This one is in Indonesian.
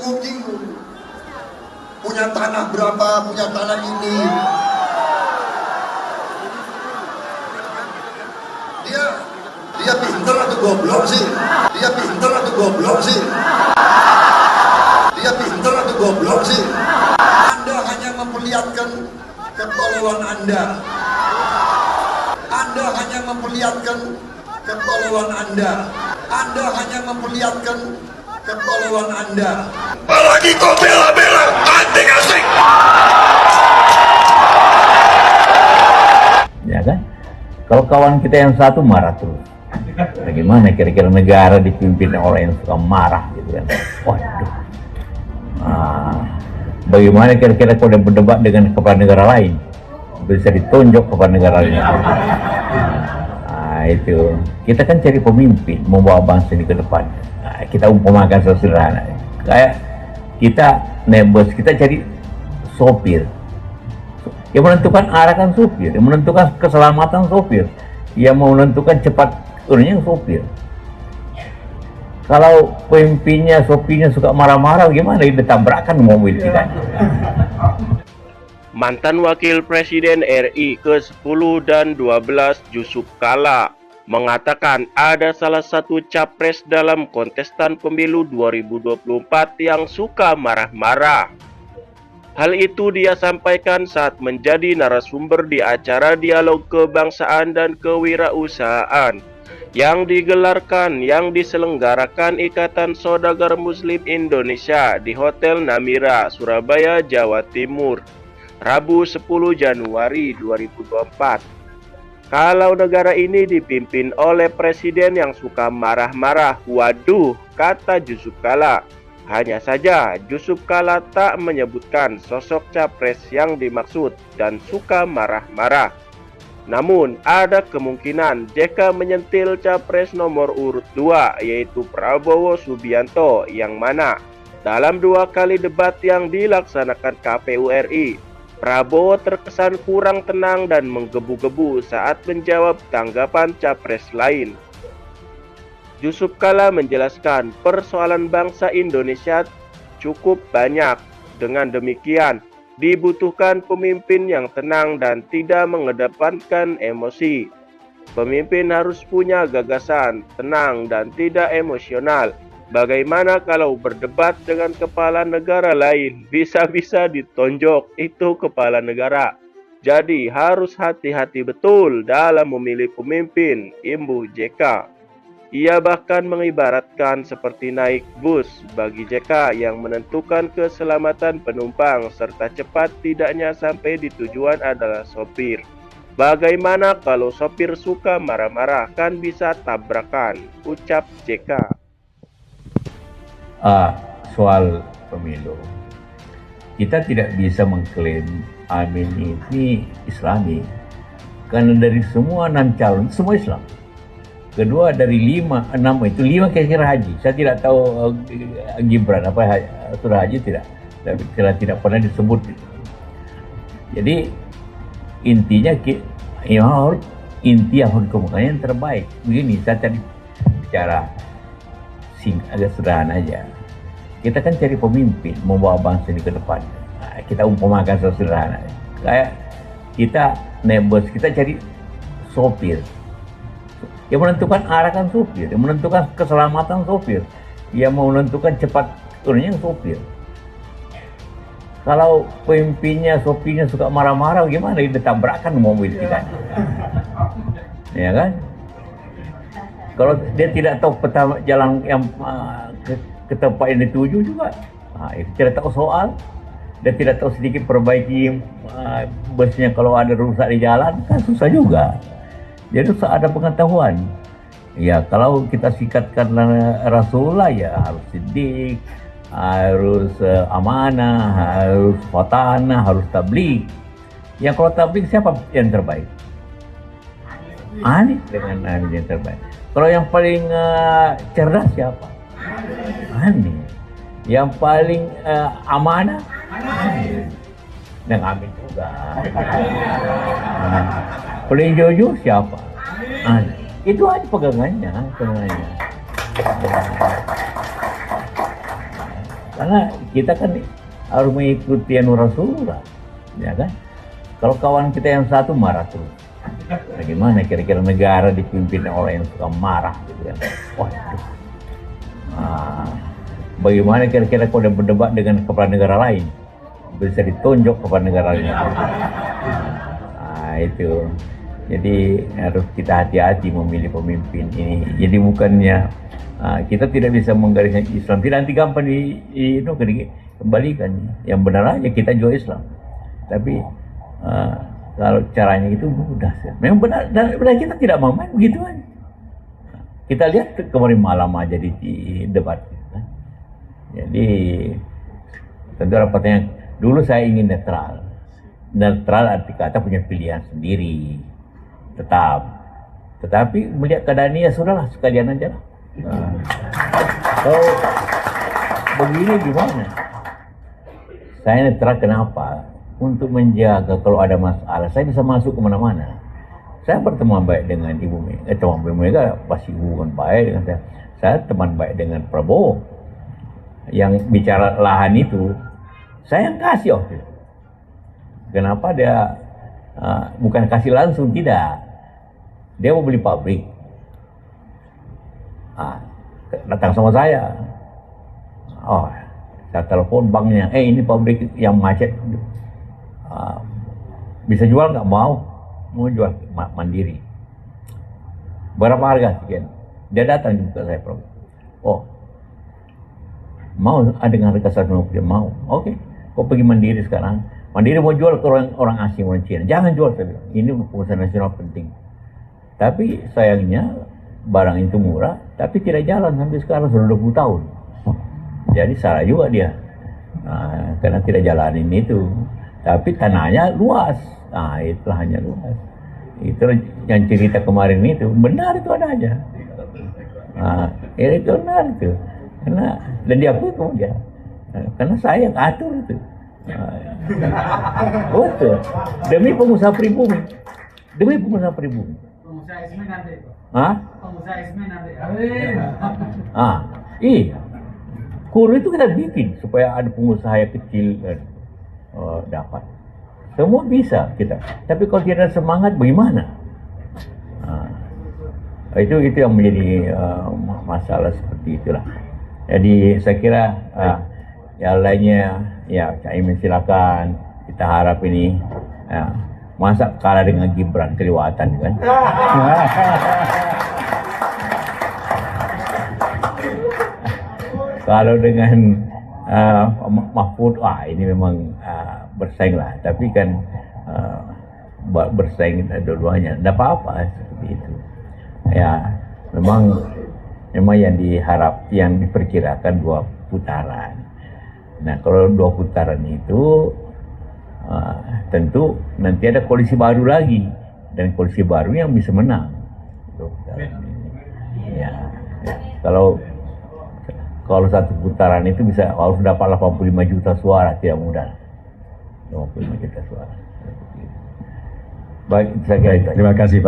menyinggung-nyinggung. Punya tanah berapa, punya tanah ini. Dia pintar atau goblok sih? Dia pintar atau goblok sih? Dia pintar atau goblok sih? Anda hanya memperlihatkan ketololan Anda. Anda hanya memperlihatkan ketololan Anda. Anda hanya memperlihatkan ketololan Anda. Apalagi kau bela-bela anting-anting. Ya kan? Kalau kawan kita yang satu marah terus. Bagaimana kira-kira negara dipimpin orang yang suka marah gitu kan? Waduh. Bagaimana kira-kira kalau berdebat dengan kepala negara lain bisa ditonjok kepala negara lain? Itu kita kan cari pemimpin membawa bangsa ini ke depan. Kita umpamakan sederhana kayak kita naik bus, kita cari sopir yang menentukan arah kan sopir, yang menentukan keselamatan sopir, yang menentukan cepat turunnya sopir. Kalau pemimpinnya, sopirnya suka marah-marah, gimana? Dia tabrakan mobil kita. Mantan Wakil Presiden RI ke-10 dan 12 Yusuf Kalla mengatakan ada salah satu capres dalam kontestan pemilu 2024 yang suka marah-marah. Hal itu dia sampaikan saat menjadi narasumber di acara Dialog Kebangsaan dan Kewirausahaan yang diselenggarakan Ikatan Saudagar Muslim Indonesia di Hotel Namira, Surabaya, Jawa Timur, Rabu 10 Januari 2024. Kalau negara ini dipimpin oleh presiden yang suka marah-marah, waduh, kata Yusuf Kalla. Hanya saja Yusuf Kalla tak menyebutkan sosok capres yang dimaksud dan suka marah-marah. Namun ada kemungkinan JK menyentil capres nomor urut 2 yaitu Prabowo Subianto, yang mana dalam 2 kali debat yang dilaksanakan KPU RI, Prabowo terkesan kurang tenang dan menggebu-gebu saat menjawab tanggapan capres lain. Yusuf Kalla menjelaskan persoalan bangsa Indonesia cukup banyak. Dengan demikian, dibutuhkan pemimpin yang tenang dan tidak mengedepankan emosi. Pemimpin harus punya gagasan, tenang dan tidak emosional. Bagaimana kalau berdebat dengan kepala negara lain, bisa-bisa ditonjok itu kepala negara. Jadi harus hati-hati betul dalam memilih pemimpin, imbuh JK. Ia bahkan mengibaratkan seperti naik bus bagi JK yang menentukan keselamatan penumpang serta cepat tidaknya sampai di tujuan adalah sopir. Bagaimana kalau sopir suka marah-marah, kan bisa tabrakan, ucap JK. Soal pemilu, kita tidak bisa mengklaim Amin ini Islami karena dari semua 6 calon semua Islam. Kedua dari 5, 6 itu 5 kira-kira haji. Saya tidak tahu Gibran sudah haji tidak, tidak pernah disebut. Jadi intinya inti yang harus dikemukakan yang terbaik. Begini, saya tadi bicara agak sederhana aja. Kita kan cari pemimpin membawa bangsa ini ke depan. Kita umpamakan sederhana kayak kita naik bus, kita cari sopir. Yang menentukan arah kan sopir, yang menentukan keselamatan sopir, yang menentukan cepat turunnya sopir. Kalau pemimpinnya, sopirnya suka marah-marah, gimana? Dia tabrakan mobil kita. Ya kan? Kalau dia tidak tahu peta jalan yang ke tempat yang dituju juga, itu tidak tahu soal, dia tidak tahu sedikit perbaiki busnya kalau ada rusak di jalan, kan susah juga. Jadi ada pengetahuan. Ya kalau kita sikatkan Rasulullah ya harus siddiq, harus amanah, harus fatanah, harus tabligh. Yang kalau tabligh siapa yang terbaik? Anies dengan Anies yang terbaik. Kalau yang paling cerdas siapa? Anies. Yang paling amanah? Anies. Dan Amin juga. Paling jujur siapa? Itu aja pegangannya sebenarnya. Karena kita kan harus mengikuti Rasulullah, ya kan? Kalau kawan kita yang satu marah terus, bagaimana kira-kira negara dipimpin oleh yang suka marah, gitu kan? Waduh. Bagaimana kira-kira kalau berdebat dengan kepala negara lain, bisa ditonjok kepala negara lain? Itu. Jadi harus kita hati-hati memilih pemimpin ini. Jadi bukannya kita tidak bisa menggariskan Islam, tidak, nanti gampang dikembalikan. Yang benar aja kita juga Islam. Tapi kalau caranya itu mudah. Memang benar kita tidak mau main begitu aja. Kita lihat kemarin malam aja di debat. Jadi tentu rapatnya dulu saya ingin netral. Netral arti kata punya pilihan sendiri, tetapi melihat keadaan ini ya sudahlah, sekalian aja lah. Begini gimana? Saya netral kenapa? Untuk menjaga kalau ada masalah saya bisa masuk kemana-mana. Saya berteman baik dengan Ibu Mega, teman Ibu Mega pasti hubungan baik dengan saya. Saya teman baik dengan Prabowo. Yang bicara lahan itu saya yang kasih waktu itu. Kenapa dia bukan kasih langsung, tidak. Dia mau beli pabrik. Datang sama saya. Saya telepon banknya. Ini pabrik yang macet. Bisa jual nggak? Mau jual mandiri. Berapa harga sekian? Dia datang juga saya. Mau dengan harga 150, mau. Oke. Kok pergi mandiri sekarang? Mandiri mau jual ke orang asing, orang Cina. Jangan jual, saya bilang. Ini pengusaha nasional penting. Tapi sayangnya barang itu murah, tapi tidak jalan sampai sekarang sudah 20 tahun. Jadi salah juga dia. Karena tidak jalanin itu. Tapi tanahnya luas. Itulah hanya luas. Itu yang cerita kemarin itu. Benar itu ada aja. Itu benar itu. Dan diakui kemudian. Karena saya yang atur itu. Betul. Demi pengusaha pribumi. Pengusaha Isme nanti. Pengusaha Isme nanti. Iya. KUR itu kita bikin supaya ada pengusaha yang kecil dapat. Semua bisa kita. Tapi kalau tidak ada semangat bagaimana? Itu yang menjadi masalah seperti itulah. Jadi saya kira yang lainnya ya Cak Imin silakan, kita harap ini masa kalah dengan Gibran kelewatan kan. Kalau dengan Mahfud ini memang bersaing lah, tapi kan bersaing dua-duanya tidak apa-apa seperti itu ya. Memang yang diperkirakan 2 putaran. Nah, kalau 2 putaran itu tentu nanti ada koalisi baru lagi, dan koalisi baru yang bisa menang. Ya. Kalau 1 putaran itu harus dapat 85 juta suara, tidak mudah. 85 juta suara. Baik, saya kira itu. Terima kasih Pak.